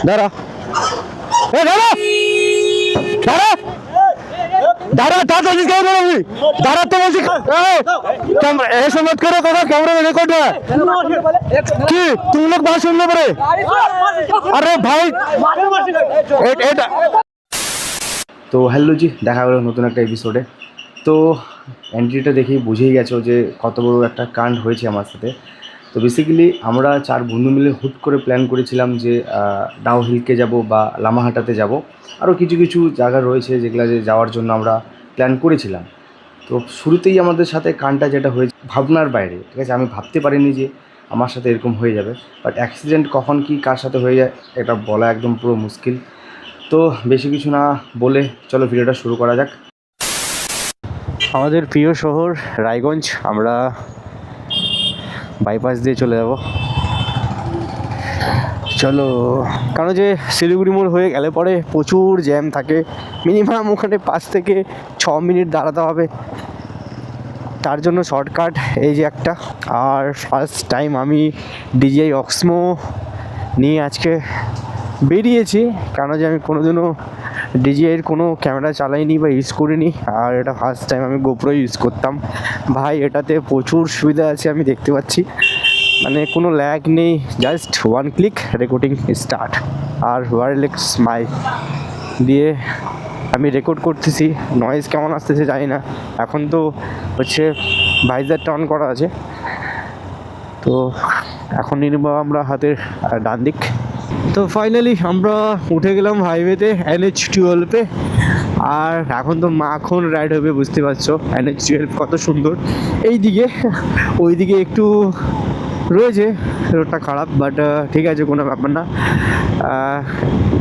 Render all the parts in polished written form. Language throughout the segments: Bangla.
দাঁড়া, দাঁড়া, দাঁড়া, দাঁড়া, দাঁড়া তো বলছি। ऐसा मत करो, कैमरा में रिकॉर्ड है कि तुम लोग बात सुनने पड़े। अरे भाई তো হ্যালো জি, দেখা হলো নতুন একটা এপিসোডে। তো এন্ট্রিটা দেখেই বুঝেই গেছো যে কত বড় একটা কাণ্ড হয়েছে আমার সাথে। তো বেসিক্যালি আমরা 4 বন্ধু মিলে হুট করে প্ল্যান করেছিলাম যে ডাউ হিলকে যাব বা লামাহাটাতে যাব, আরও কিছু কিছু জায়গা রয়েছে যেগুলো যে যাওয়ার জন্য আমরা প্ল্যান করেছিলাম। তো শুরুতেই আমাদের সাথে কাণ্ডটা যেটা হয়েছে ভাবনার বাইরে, ঠিক আছে। আমি ভাবতে পারিনি যে আমার সাথে এরকম হয়ে যাবে, বাট অ্যাক্সিডেন্ট কখন কি কার সাথে হয়ে যায় এটা বলা একদম পুরো মুশকিল। তো বেশি কিছু না বলে চলো ভিডিওটা শুরু করা যাক। আমাদের প্রিয় শহর রায়গঞ্জ, আমরা বাইপাস দিয়ে চলে যাব। চলো, কারণ যে শিলিগুড়ি মোড় হয়ে গেলে পরে প্রচুর জ্যাম থাকে, মিনিমাম ওখানে 5 থেকে 6 মিনিট দাঁড়াতে হবে। তার জন্য শর্টকাট এই যে একটা। আর ফার্স্ট টাইম আমি DJI Osmo নিয়ে আজকে বেরিয়েছি, কারণ যে আমি কোনোদিনও DJI-এর কোনো ক্যামেরা চালাইনি বা ইউজ করিনি। আর এটা ফার্স্ট টাইম আমি GoPro ইউজ করতাম। ভাই এটাতে প্রচুর সুবিধা আছে, আমি দেখতে পাচ্ছি, মানে কোনো ল্যাগ নেই, জাস্ট 1 ক্লিক রেকর্ডিং স্টার্ট। আর ওয়্যারলেস মাইক দিয়ে আমি রেকর্ড করতেছি। নয়েজ কেমন আসতেছে জানি না, এখন তো হচ্ছে ভাইজারটা অন করা আছে। তো এখন নিয়ে নেবো আমরা হাতের ডান দিক। তো ফাইনালি আমরা উঠে গেলাম হাইওয়েতে, NH-12-এ। আর এখন তো মাখন রাইড হবে, বুঝতে পারছো NH-12 কত সুন্দর। এই দিকে ওই দিকে একটু রয়েছে, রোডটা খারাপ, বাট ঠিক আছে, কোনো ব্যাপার না।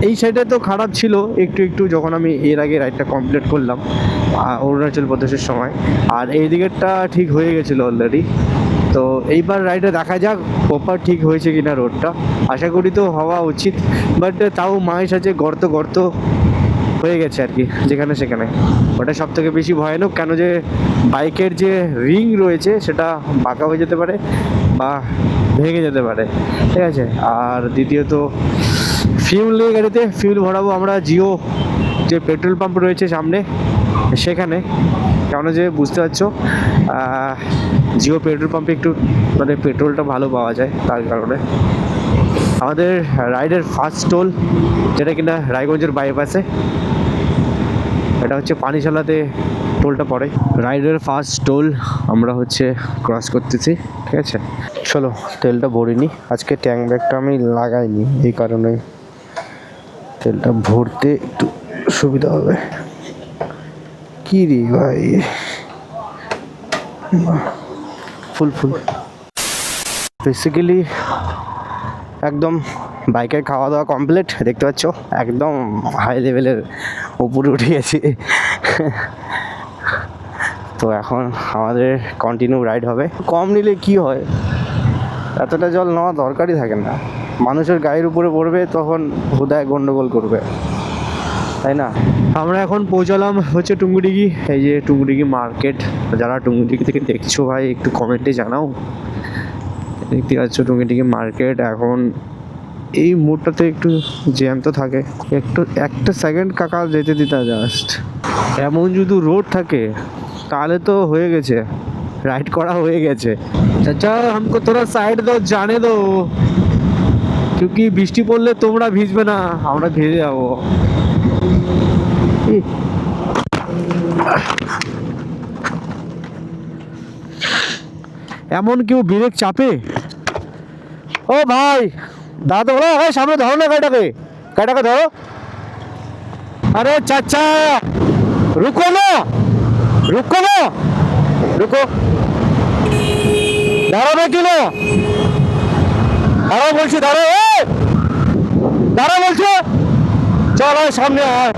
এই সাইডে তো খারাপ ছিল একটু একটু, যখন আমি এর আগে রাইডটা কমপ্লিট করলাম অরুণাচল প্রদেশের সময়। আর এই দিকেরটা ঠিক হয়ে গেছিলো অলরেডি। তো এইবার রাইডে দেখা যাক প্রপার ঠিক হয়েছে কিনা রোডটা, আশা করি তো হওয়া উচিত। বাট তাও মায়ের সাথে গর্ত গর্ত হয়ে গেছে আর কি, যেখানে সেখানে। ওটা সব থেকে বেশি ভয়ানক, কেন যে বাইকের যে রিং রয়েছে সেটা বাঁকা হয়ে যেতে পারে বা ভেঙে যেতে পারে, ঠিক আছে। আর দ্বিতীয়ত ফিউল নিয়ে গাড়িতে ফিউল ভরাবো আমরা জিও যে পেট্রোল পাম্প রয়েছে সামনে সেখানে, কেন যে বুঝতে পারছো জিও পেট্রোল পাম্পে একটু মানে পেট্রোলটা ভালো পাওয়া যায়, তার কারণে। আমাদের রাইডের ফার্স্ট টোল, যেটা কিনা রায়গঞ্জের বাইপাসে, এটা হচ্ছে পানিশালাতে টোলটা পড়ে। রাইডের ফার্স্ট টোল আমরা হচ্ছে ক্রস করতেছি, ঠিক আছে। চলো তেলটা ভরিনি, আজকে ট্যাঙ্ক ব্যাগটা আমি লাগাইনি, এই কারণে তেলটা ভরতে একটু সুবিধা হবে। কি রে ভাই, ফুল ফুল। বেসিক্যালি একদম বাইকের খাওয়া দাওয়া কমপ্লিট, দেখতে পাচ্ছ একদম হাই লেভেলের উপরে উঠে গেছি। তো এখন আমাদের কন্টিনিউ রাইড হবে। কম নিলে কি হয়, এতটা জল নেওয়া দরকারই থাকে না, মানুষের গায়ের উপরে পড়বে তখন হুদায় গন্ডগোল করবে, তাই না। আমরা এখন পৌঁছালাম হচ্ছে টুঙ্গুডিগি। এই যে টুঙ্গুডিগি মার্কেট, যারা টুঙ্গুডিগি থেকে দেখছো ভাই একটু কমেন্টে জানাও। দেখতে পাচ্ছ টুঙ্গুডিগি মার্কেট। এখন এই মোড়টাতে একটু জ্যাম তো থাকে, একটু একটা সেকেন্ড কাকা যেতে দিতে, জাস্ট এমন যদি রোড থাকে তাহলে তো হয়ে গেছে, রাইড করা হয়ে গেছে। চাচা हमको थोड़ा সাইড দাও, জানে দো, क्योंकि বৃষ্টি পড়লে তোমরা ভিজবে না, আমরা ভিজে যাবো। এমন কেউ ব্রেক চাপে? ও ভাই দাদা, বলো সামনে ধরো না গাড়িটাকে, গাড়িটাকে ধরো। আরে চাচা রুকো না, রুকো না, রুকো, দাঁড়াবে কি না, দাঁড়াও বলছি, দাঁড়াও, দাঁড়াও বলছো, চল সামনে আয়।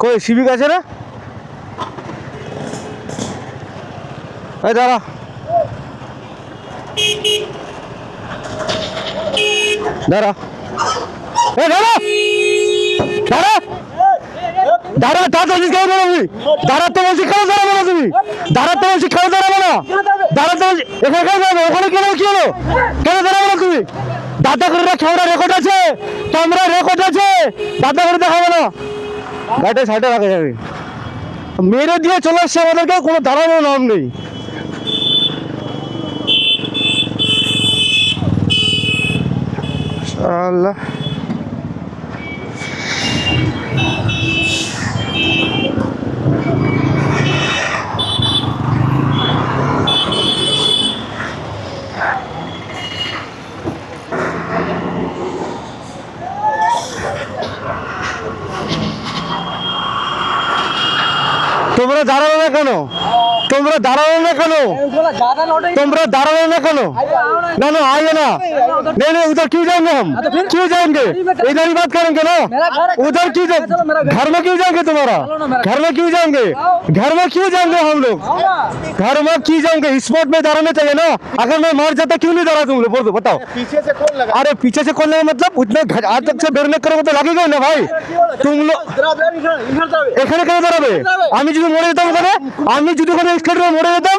কই সিভিক আছে না? এই দাঁড়া, দাঁড়া, দাঁড়া, দাঁড়া, দাঁড়া, দাঁড়া, দাঁড়াবি, দাঁড়াতে বলছি, কেন দাঁড়াবো না তুমি? দাঁড়াতে বলছি, কেন দাঁড়াবো না? দাঁড়াতে বলছি, এখানে কেন দাঁড়াবো? ওখানে কেন, কি হলো? কেন দাঁড়াবো না তুমি? দাদা করে ক্যামেরা রেকর্ড আছে, ক্যামেরা রেকর্ড আছে, দাদা করে দেখাবো না। গাড়িটা সাইডে রাখা যাবে। মেরে দিয়ে চলে আসছে আমাদেরকে, কোনো দাঁড়ানোর নাম নেই। আল্লাহ, তোমরা দাঁড়ালো না কেন? তোমরা দাঁড়ালো না কেন? তোমরা दारालो ना करो? ना ना आइए ना। नहीं नहीं उधर क्यों जाएंगे हम? क्यों जाएंगे? इधर ही बात करेंगे ना। उधर क्यों जाएंगे? घर में क्यों जाएंगे तुम्हारा? घर में क्यों जाएंगे? घर में क्यों जाएंगे हम लोग? घर में क्यों जाएंगे? स्पॉट में दाराने चाहिए ना। अगर मैं मर जाता क्यों नहीं दारा तुम लोग? बोलो बताओ। पीछे से कौन लगा? अरे पीछे से कौन लगा मतलब? उतने आज तक से बेरने करोगे तो लगेगा ना भाई। तुम लोग এখানে কেন দাঁড়াবে? আমি যদি মরে যেতাম ওখানে, আমি যদি ওখানে স্টেডিয়ামে মরে যেতাম,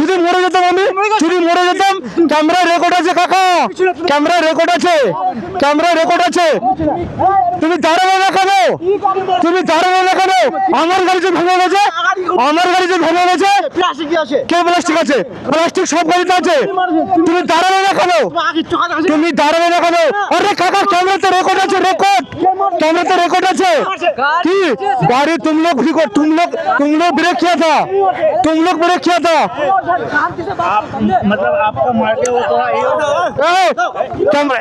যদি মরে যেতাম, আমি যদি মরে যেতাম, ক্যামেরা রেকর্ড আছে কাকা, ক্যামেরা রেকর্ড আছে, ক্যামেরা রেকর্ড আছে। তুমি দাঁড়াবে না কেন? তুমি দাঁড়াবে না কেন? আমার গাড়ি যে ভেঙে গেছে, আমার গাড়ি যে ভেঙে গেছে, কে প্লাস্টিক আছে? প্লাস্টিক সব গাড়িতে আছে। তুমি দাঁড়াবে না কেন? তুমি দাঁড়াবে না কেন? আরে কাকা ক্যামেরাতে রেকর্ড আছে, রেকর্ড कैमरे रिकॉर्ड আছে কি गाड़ी तुम लोग ब्रेक किया था, तुम लोग ब्रेक किया था। मतलब आपका मार के वो थोड़ा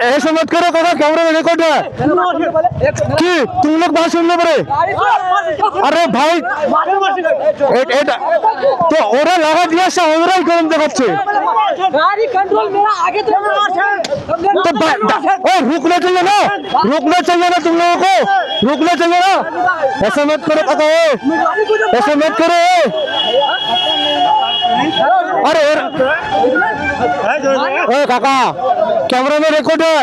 ऐसा मत करो काका, कैमरे में रिकॉर्ड है कि तुम लोग बात सुनने पड़े। अरे भाई तो ওরা লাগা দিয়ে আসে, ওরাই গরম দেখাচ্ছে। गाड़ी कंट्रोल मेरा आगे तो रुकना चाहिए ना, रुकना चाहिए ना, तुम लोगों को रुकना चाहिए ना। ऐसा मत करो काका, ऐसा मत करो। अरे ए काका कैमरा में रिकॉर्ड है,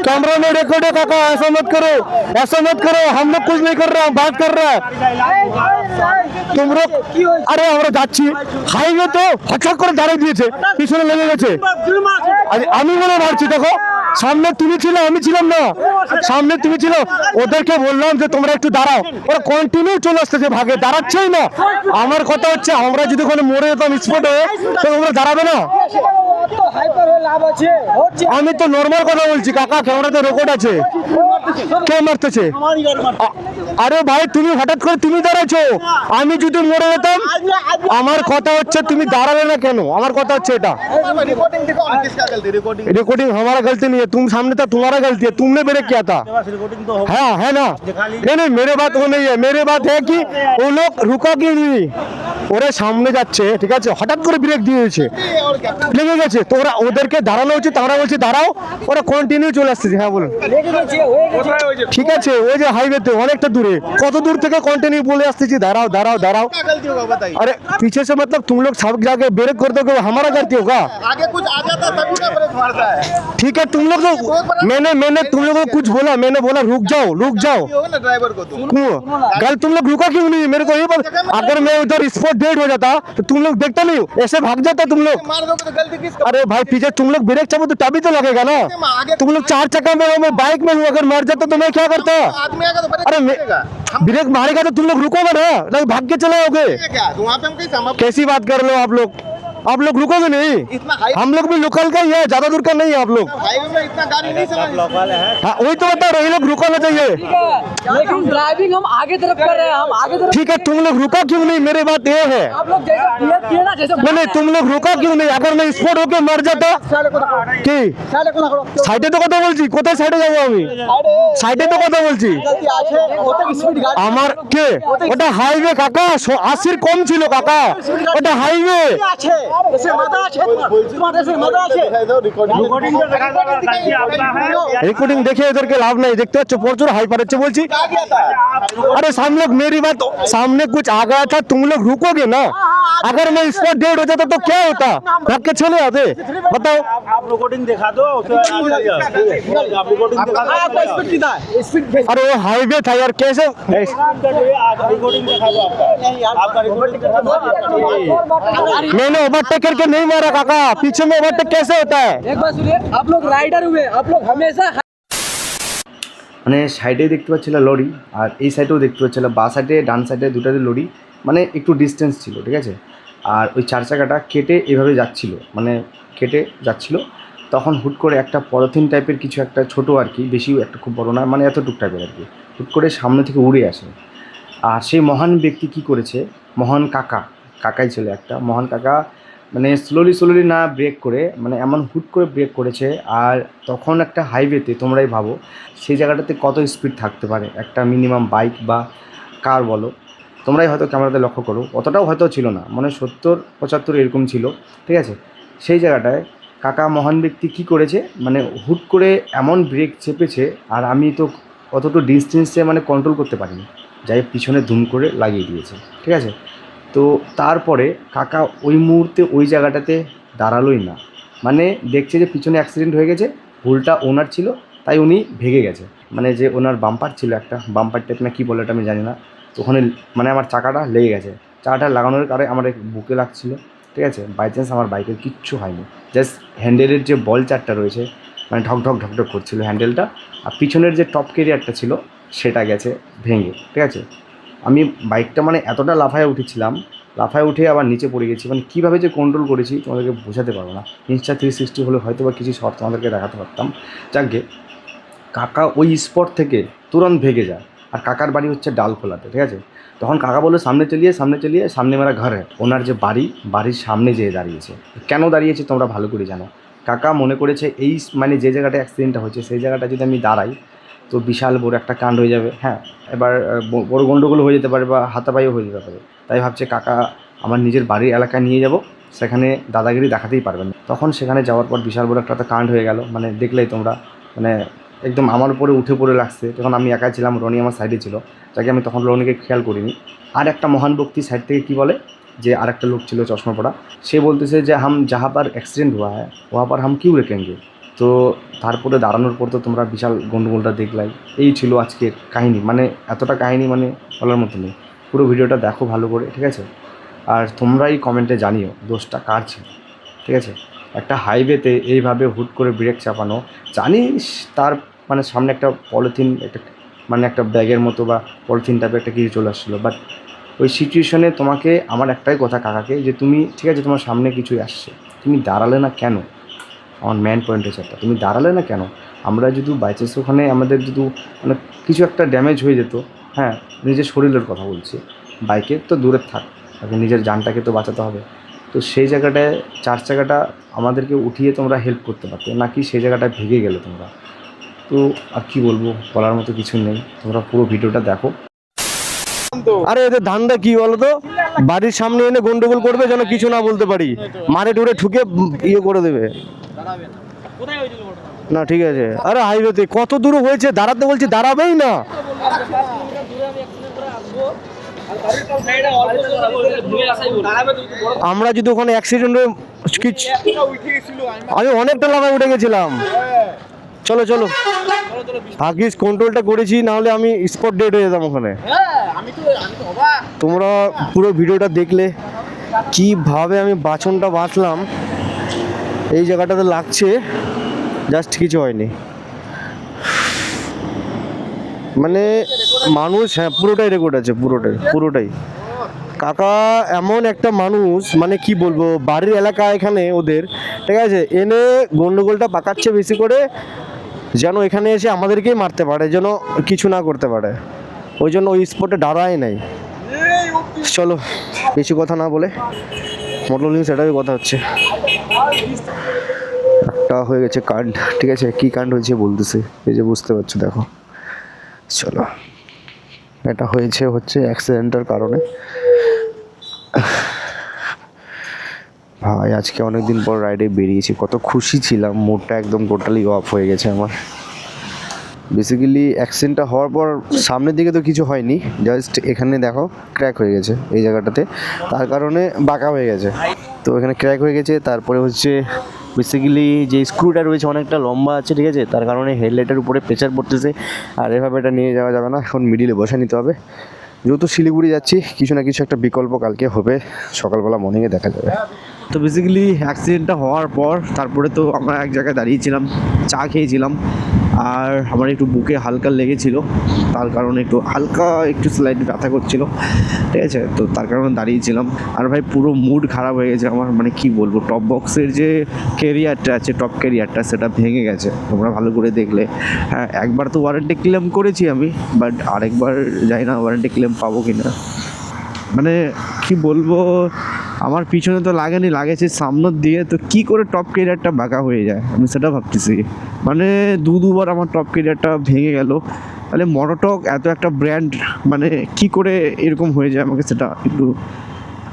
कैमरा में रिकॉर्ड है काका, ऐसा मत करो, ऐसा मत करो। हम लोग कुछ नहीं कर रहे, हम बात कर रहे हैं। तुम लोग अरे আমরা যাচ্ছি হাইওয়ে তো হঠাৎ করে দাঁড়িয়ে দিয়েছে, পিছনে লেগে গেছে। আমি মনে মারছি, দেখো সামনে তুমি ছিল, আমি ছিলাম না, সামনে তুমি ছিল। ওদেরকে বললাম যে তোমরা একটু দাঁড়াও, ওরা কন্টিনিউ চলে আসতেছে, ভাগে দাঁড়াচ্ছেই না। আমার কথা হচ্ছে আমরা যদি কোনো মোড়ে যেতাম স্পটে, তো তোমরা দাঁড়াবে না। আমি তো নর্মাল কথা বলছি কাকা, ক্যামেরাতে রেকর্ড আছে। কে মারতেছে? আরে ভাই তুমি হঠাৎ করে তুমি দাঁড়াচ্ছো, আমি যদি মরে যেতাম। আমার কথা হচ্ছে তুমি দাঁড়াবে না কেন? আমার কথা হচ্ছে এটা। रिकॉर्डिंग देखो, किसका गलती? रिकॉर्डिंग रिकॉर्डिंग हमारा गलती नहीं है, तुम सामने था, तुम्हारा गलती है, तुमने ब्रेक किया था। रिकॉर्डिंग तो हाँ है ना? नहीं नहीं मेरे बात वो नहीं है, मेरे बात है कि वो लोग रुका क्यों नहीं? ওরা সামনে যাচ্ছে ঠিক আছে, হঠাৎ করে ব্রেক দিয়েছে, और क्या লেগে গেছে, তো ওরা ওদেরকে দাঁড়ানো উচিত, তারা বলছে দাঁড়াও, ওরা কন্টিনিউ চলে আসতেছে। হ্যাঁ বলুন। ঠিক আছে, ওই যে হাইওয়েতে অনেকটা দূরে, কত দূর থেকে কন্টিনিউ বলে আসতেছি দাঁড়াও দাঁড়াও दाराओ। क्या गलती होगा बताइए? अरे पीछे से मतलब तुम लोग सब जाके ब्रेक कर दोगे, हमारा गलती होगा? आगे कुछ आ जाता तभी ना ब्रेक मारता है। ठीक है तुम लोग तो मैंने तुम लोगों को कुछ बोला, मैंने बोला रुक जाओ रुक जाओ। ये होगा ना ड्राइवर को तुम क्यों गल तुम लोग रुका क्यों नहीं? मेरे को ये बता। अगर मैं उधर स्पॉट डेड हो जाता तो तुम लोग देखते नहीं, ऐसे भाग जाता तुम लोग। मार दोगे तो गलती किसका? अरे भाई पीछे तुम लोग ब्रेक चाहो तो तभी तो लगेगा ना। तुम लोग चार चक्का में हो, मैं बाइक में हूँ, अगर मर जाता तो मैं क्या करता? आदमी आएगा तो अरे ब्रेक मारेगा। ब्रेक मारेगा तो तुम लोग रुकोगे ना, नहीं भाग के चले आओगे। क्या वहाँ पे हम कहीं समाप्त कैसी बात कर रहे हो आप लोग रुकोगे नहीं? इतना हाई हम लोग भी लोकल का ही है, ज्यादा दूर का नहीं है आप लोग। हाईवे में इतना गाड़ी नहीं समझ। हाँ वही तो बता रहे, ये लोग रुकना चाहिए। लेकिन ड्राइविंग हम आगे तरफ कर रहे हैं, हम आगे तरफ। ठीक है तुम लोग रुका क्यों नहीं? मेरी बात ये है। आप लोग जैसे क्लियर किए ना, जैसे नहीं तुम लोग रुका क्यों नहीं? अगर मैं स्पॉट होके मर जाता কি সাইডে তো কথা বলছি, কোথায় সাইডে যাবো আমি? সাইডে তো কথা বলছি। আমার কে ওটা হাইওয়ে কাকা, 80 কম ছিল কাকা, ওটা হাইওয়ে। रिकॉर्डिंग देखिए, इधर के लाभ नहीं देखते, प्रचुर हाई पर अच्छे बोलची। अरे सामने मेरी बात, सामने कुछ आ गया था, तुम लोग रुकोगे ना? अगर मैं स्पॉट डेड हो जाता तो क्या होता, भाग के चले आते, बताओ। आप रिकॉर्डिंग दिखा दो, आप रिकॉर्डिंग दिखा दो। आपका स्पीड कितना है? स्पीड अरे वो हाईवे था यार, कैसे आप रिकॉर्डिंग दिखा दो आपका रिकॉर्डिंग दिखा दो। मैंने ओवरटेक करके नहीं मारा काका, पीछे में ओवरटेक कैसे होता है? एक बात सुनिए, आप लोग राइडर हुए, आप लोग हमेशा মানে সাইডে দেখতে পাচ্ছিল লরি, আর এই সাইডেও দেখতে পাচ্ছিল, বা সাইডে ডান সাইডে দুটাতে লরি, মানে একটু ডিস্টেন্স ছিল, ঠিক আছে। আর ওই চার চাকাটা কেটে এভাবে যাচ্ছিল, মানে কেটে যাচ্ছিল, তখন হুট করে একটা পলিথিন টাইপের কিছু একটা ছোটো আর কি, বেশি একটা খুব বড় না, মানে এতটুক টাইপের আর কি, হুট করে সামনে থেকে উড়ে আসে। আর সেই মহান ব্যক্তি কি করেছে, মহান কাকাই ছিল একটা, মহান কাকা মানে স্লোলি না ব্রেক করে, মানে এমন হুট করে ব্রেক করেছে। আর তখন একটা হাইওয়েতে তোমরাই ভাবো সেই জায়গাটাতে কত স্পিড থাকতে পারে, একটা মিনিমাম বাইক বা কার বলো, তোমরাই হয়তো ক্যামেরাতে লক্ষ্য করো, অতটাও হয়তো ছিল না, মানে 70-75 এরকম ছিল, ঠিক আছে। সেই জায়গাটায় কাকা মহান ব্যক্তি কি করেছে, মানে হুট করে এমন ব্রেক চেপেছে, আর আমি তো অতটুকু ডিস্টেন্সে মানে কন্ট্রোল করতে পারিনি, যাই পিছনে ধুম করে লাগিয়ে দিয়েছে, ঠিক আছে। তো তারপরে কাকা ওই মুহূর্তে ওই জায়গাটাতে দাঁড়ালোই না, মানে দেখছে যে পিছনে অ্যাক্সিডেন্ট হয়ে গেছে, ভুলটা ওনার ছিল, তাই উনি ভেগে গেছে, মানে যে ওনার বাম্পার ছিল একটা, বাম্পার টাইপ না কী বলে এটা আমি জানি না, তো ওখানে মানে আমার চাকাটা লেগে গেছে, চাকাটা লাগানোর কারণে আমার বুকে লাগছিল, ঠিক আছে। বাই চান্স আমার বাইকের কিচ্ছু হয়নি, জাস্ট হ্যান্ডেলের যে বল চারটা রয়েছে মানে ঢকঢক করছিল হ্যান্ডেলটা, আর পিছনের যে টপ ক্যারিয়ারটা ছিল সেটা গেছে ভেঙে, ঠিক আছে। আমি বাইকটা মানে এতটা লাফায় উঠেছিলাম, লাফায় উঠে আবার নিচে পড়ে গেছি, মানে কীভাবে যে কন্ট্রোল করেছি তোমাদেরকে বোঝাতে পারবো না। ইনস্টা 360 হলে হয়তো বা কিছু শর্ট তোমাদেরকে দেখাতে পারতাম। যাকে কাকা ওই স্পট থেকে তুরন্ত ভেগে যায়, আর কাকার বাড়ি হচ্ছে ডালখোলাতে, ঠিক আছে। তখন কাকা বলে সামনে চলিয়ে সামনে মেরা ঘর है, ওনার যে বাড়ির সামনে যেয়ে দাঁড়িয়েছে। কেন দাঁড়িয়েছে তোমরা ভালো করে জানো। কাকা মনে করেছে এই মানে যে জায়গাটা অ্যাক্সিডেন্টটা হচ্ছে সেই জায়গাটা যদি আমি দাঁড়াই তো বিশাল বড় একটা কাণ্ড হয়ে যাবে, হ্যাঁ, এবার বড় গণ্ডগোল হয়ে যেতে পারে বা হাতাপাইও হয়ে যেতে পারে। তাই ভাবছে কাকা আমার নিজের বাড়ির এলাকায় নিয়ে যাব, সেখানে দাদাগিরি দেখাতেই পারবেন না। তখন সেখানে যাওয়ার পর বিশাল বড় একটা কাণ্ড হয়ে গেল, মানে দেখলেই তোমরা, মানে একদম আমার উপরে উঠে পড়ে লাগছে। তখন আমি একাই ছিলাম, রনি আমার সাইডে ছিল, যাকে আমি তখন রনিকে খেয়াল করিনি। আর একটা মহান ব্যক্তি সাইড থেকে কী বলে, যে আর একটা লোক ছিল চশমা পড়া, সে বলতেছে যে হাম যাহা পার অ্যাক্সিডেন্ট হুয়া হ্যাঁ ওহা পার হাম কিউ রেখেঙ্গে। তো তারপরে দাঁড়ানোর পর তো তোমরা বিশাল গন্ডগোলটা দেখলাই। এই ছিল আজকের কাহিনী, মানে এতটা কাহিনী মানে বলার মতো নেই। পুরো ভিডিওটা দেখো ভালো করে, ঠিক আছে। আর তোমরাই কমেন্টে জানিও দোষটা কার ছিল, ঠিক আছে। একটা হাইওয়েতে এইভাবে হুট করে ব্রেক চাপানো, জানিস তার মানে সামনে একটা পলিথিন, একটা মানে একটা ব্যাগের মতো বা পলিথিন টাইপের একটা কিছু চলে আসছিলো, বাট ওই সিচুয়েশনে তোমাকে আমার একটাই কথা কাকাকে, যে তুমি ঠিক আছে তোমার সামনে কিছুই আসছে, তুমি দাঁড়ালে না কেন, আমার মেন পয়েন্ট হচ্ছে একটা, তুমি দাঁড়ালে না কেন। আমরা যদি বাই চান্স ওখানে আমাদের যদি মানে কিছু একটা ড্যামেজ হয়ে যেত, হ্যাঁ নিজের শরীরের কথা বলছি, বাইকের তো দূরে থাক, আগে নিজের জানটাকে তো বাঁচাতে হবে। তো সেই জায়গাটায় চার চাকাটা আমাদেরকে উঠিয়ে তোমরা হেল্প করতে পারতে, নাকি সেই জায়গাটায় ভেঙে গেলে তোমরা। তো আর কি বলবো, বলার মতো কিছু নেই, তোমরা পুরো ভিডিওটা দেখো। আরে এদের ধান্দা কি বলো তো, বাড়ির সামনে এনে গন্ডগোল করবে যেন কিছু না বলতে পারি, মারে টুরে ঠুকে ইয়ে করে দেবে না, ঠিক আছে। আরে হাইওয়েতে কত দূর হয়েছে, দাঁড়াতে বলছি দাঁড়াবেই না। আমরা যদি ওখানে অ্যাক্সিডেন্ট আমি অনেকটা লাগায় উঠে গেছিলাম। চলো ভাগ্যিস কন্ট্রোলটা করেছি, নাহলে আমি স্পট ডেড হয়ে যেতাম ওখানে। তোমরা পুরো ভিডিওটা দেখলে কিভাবে আমি বাছনটা বাঁচলাম, এই জায়গাটাতে লাগছে জাস্ট কিছু হয়নি, মানে মানুষ, হ্যাঁ পুরোটাই রেকর্ড আছে, পুরোটাই। কাকা এমন একটা মানুষ, মানে কি বলবো, বাড়ির এলাকা এখানে ওদের, ঠিক আছে, এনে গন্ডগোলটা পাকাচ্ছে বেশি করে, যেন এখানে এসে আমাদেরকেই মারতে পারে, যেন কিছু না করতে পারে, ওই জন্য ওই স্পটে দাঁড়ায় নাই। চলো বেশি কথা না বলে মোটর নিউজ সেটাই কথা হচ্ছে। একটা হয়ে গেছে কাণ্ড, ঠিক আছে, কী কাণ্ড হয়েছে বলতেছে, এই যে বুঝতে পারছো দেখো। চলো, এটা হচ্ছে অ্যাক্সিডেন্টের কারণে। ভাই আজকে অনেকদিন পর রাইডে বেরিয়েছি, কত খুশি ছিলাম, মুডটা একদম টোটালি অফ হয়ে গেছে আমার। বেসিক্যালি অ্যাক্সিডেন্টটা হওয়ার পর সামনের দিকে তো কিছু হয়নি, জাস্ট এখানে দেখো ক্র্যাক হয়ে গেছে এই জায়গাটাতে, তার কারণে বাঁকা হয়ে গেছে। তো এখানে ক্র্যাক হয়ে গেছে, তারপরে হচ্ছে বেসিক্যালি যে স্ক্রুটা রয়েছে অনেকটা লম্বা আছে, ঠিক আছে, তার কারণে হেডলাইটের উপরে প্রেশার পড়তেছে, আর এভাবে এটা নিয়ে যাওয়া যাবে না, এখন মিডিলে বসে নিতে হবে। যেহেতু শিলিগুড়ি যাচ্ছি, কিছু না কিছু একটা বিকল্প কালকে হবে, সকালবেলা মর্নিংয়ে দেখা যাবে। তো বেসিক্যালি অ্যাক্সিডেন্টটা হওয়ার পর তারপরে তো আমরা এক জায়গায় দাঁড়িয়েছিলাম, চা খেয়েছিলাম, আর আমার একটু বুকে হালকা লেগেছিল, তার কারণে একটু স্লাইড ব্যথা করছিল, ঠিক আছে, তো তার কারণে দাঁড়িয়েছিলাম। আর ভাই পুরো মুড খারাপ হয়ে গেছে আমার, মানে কি বলবো, টপ বক্সের যে ক্যারিয়ারটা আছে, টপ ক্যারিয়ারটা, সেটা ভেঙে গেছে, তোমরা ভালো করে দেখলে। হ্যাঁ, একবার তো ওয়ারেন্টি ক্লেম করেছি আমি, বাট আরেকবার জানি না ওয়ারেন্টি ক্লেম পাবো কি না। মানে কি বলবো, আমার পিছনে তো লাগেনি, লাগেছে সামনের দিয়ে, তো কি করে টপ ক্যারিয়ারটা বাঁকা হয়ে যায় আমি সেটা ভাবতেছি। মানে দুবার আমার টপ ক্যারিয়ারটা ভেঙে গেল, তাহলে মোটোটক এত একটা ব্র্যান্ড, মানে কি করে এরকম হয়ে যায় আমাকে সেটা একটু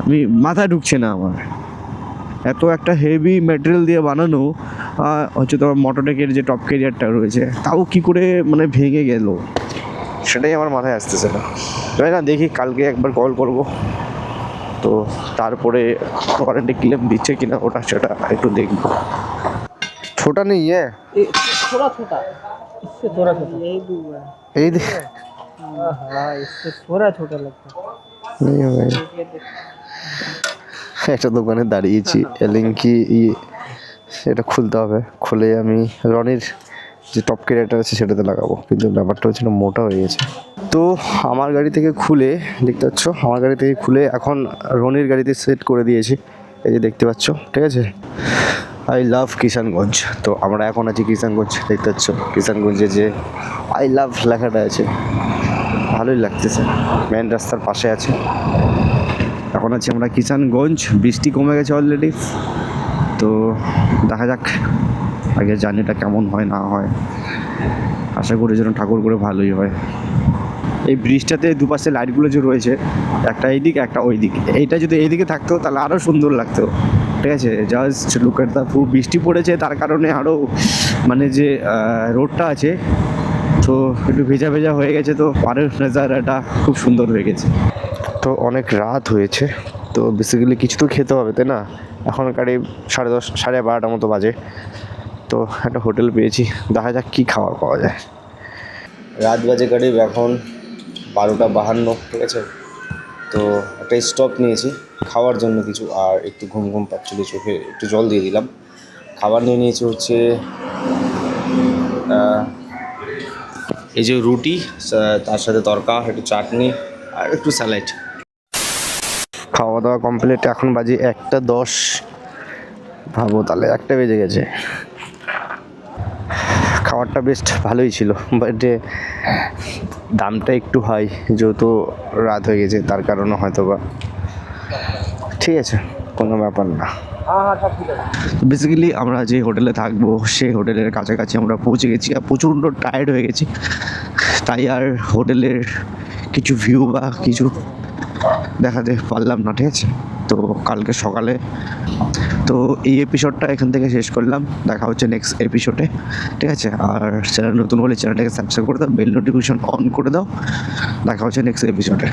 আমি মাথায় ঢুকছে না আমার। এত একটা হেভি ম্যাটেরিয়াল দিয়ে বানানো হচ্ছে তোমার মোটোটেকের যে টপ ক্যারিয়ারটা রয়েছে, তাও কি করে মানে ভেঙে গেল সেটাই আমার মাথায় আসতেছে না। তাই না, দেখি কালকে একবার কল করব, তো তারপরে ওয়ারেন্টি ক্লেম দিচ্ছে কিনা ওটা সেটা একটু দেখবো। ছোটা নেই হ্যাঁ, थोड़ा छोटा, इससे थोड़ा छोटा, यही दूर है। এই हाँ, इससे थोड़ा छोटा लगता है। একটা দোকানে দাঁড়িয়েছি, এলিঙ্কি এটা খুলতে হবে, খুলে আমি রনির যে টপ ক্যারিয়ারটা আছে সেটাতে লাগাবো, কিন্তু ব্যাপারটা হচ্ছে না মোটা হয়ে গেছে। তো আমার গাড়ি থেকে খুলে, দেখতে পাচ্ছ আমার গাড়ি থেকে খুলে এখন রনির গাড়িতে সেট করে দিয়েছি, এই যে দেখতে পাচ্ছ, ঠিক আছে। আই লাভ কিষানগঞ্জ, তো আমরা এখন আছি কিষানগঞ্জ, দেখতে পাচ্ছ কিষানগঞ্জে যে আই লাভ লেখাটা আছে, ভালোই লাগতেছে, মেন রাস্তার পাশে আছে। এখন আছি আমরা কিষানগঞ্জ, বৃষ্টি কমে গেছে অলরেডি, তো দেখা যাক আগে জার্নিটা কেমন হয় না হয়, আশা করি যেন ঠাকুর করে ভালোই হয়। এই ব্রিজটাতে দুপাশে লাইটগুলো যে রয়েছে, একটা এইদিকে একটা ওই দিকে, এইটা যদি এইদিকে থাকতো তাহলে আরও সুন্দর লাগতো, ঠিক আছে। জাস্ট লুক এট দ্য পুরো বৃষ্টি পড়েছে, তার কারণে আরও মানে যে রোডটা আছে তো একটু ভেজা ভেজা হয়ে গেছে, তো পাড়ের নজারাটা খুব সুন্দর হয়ে গেছে। তো অনেক রাত হয়েছে, তো বেসিক্যালি কিছু তো খেতে হবে তাই না, এখন গাড়ি 10:30 12:30 মতো বাজে, তো একটা হোটেল পেয়েছি, দেখা যাক কী খাবার পাওয়া যায়। রাত বাজে গাড়ি এখন 12:52, ঠিক আছে। তো একটা স্টপ নিয়েছি খাওয়ার জন্য কিছু, আর একটু ঘুম ঘুম পাচ্ছিল চোখে, একটু জল দিয়ে দিলাম। খাবার নিয়ে নিয়েছি হচ্ছে এই যে রুটি, তার সাথে তরকা, একটু চাটনি আর একটু স্যালাড। খাওয়া দাওয়া কমপ্লিট, এখন বাজে 1:10, ভাবো তাহলে 1টা বেজে গেছে। খাবারটা বেশ ভালোই ছিল, বাট দামটা একটু হাই, যেহেতু রাত হয়ে গেছে তার কারণে হয়তো বা, ঠিক আছে কোনো ব্যাপার না। বেসিক্যালি আমরা যে হোটেলে থাকবো সেই হোটেলের কাছাকাছি আমরা পৌঁছে গেছি, আর প্রচণ্ড টায়ার্ড হয়ে গেছি, তাই আর হোটেলের কিছু ভিউ বা কিছু দেখাতে পারলাম না, ঠিক আছে। তো কালকে সকালে, তো এই এপিসোডটা এখান থেকে শেষ করলাম, দেখা হচ্ছে নেক্সট এপিসোডে, ঠিক আছে। আর চ্যানেল নতুন হলে চ্যানেলটাকে সাবস্ক্রাইব করে দাও, বেল নোটিফিকেশন অন করে দাও, দেখা হচ্ছে নেক্সট এপিসোডে।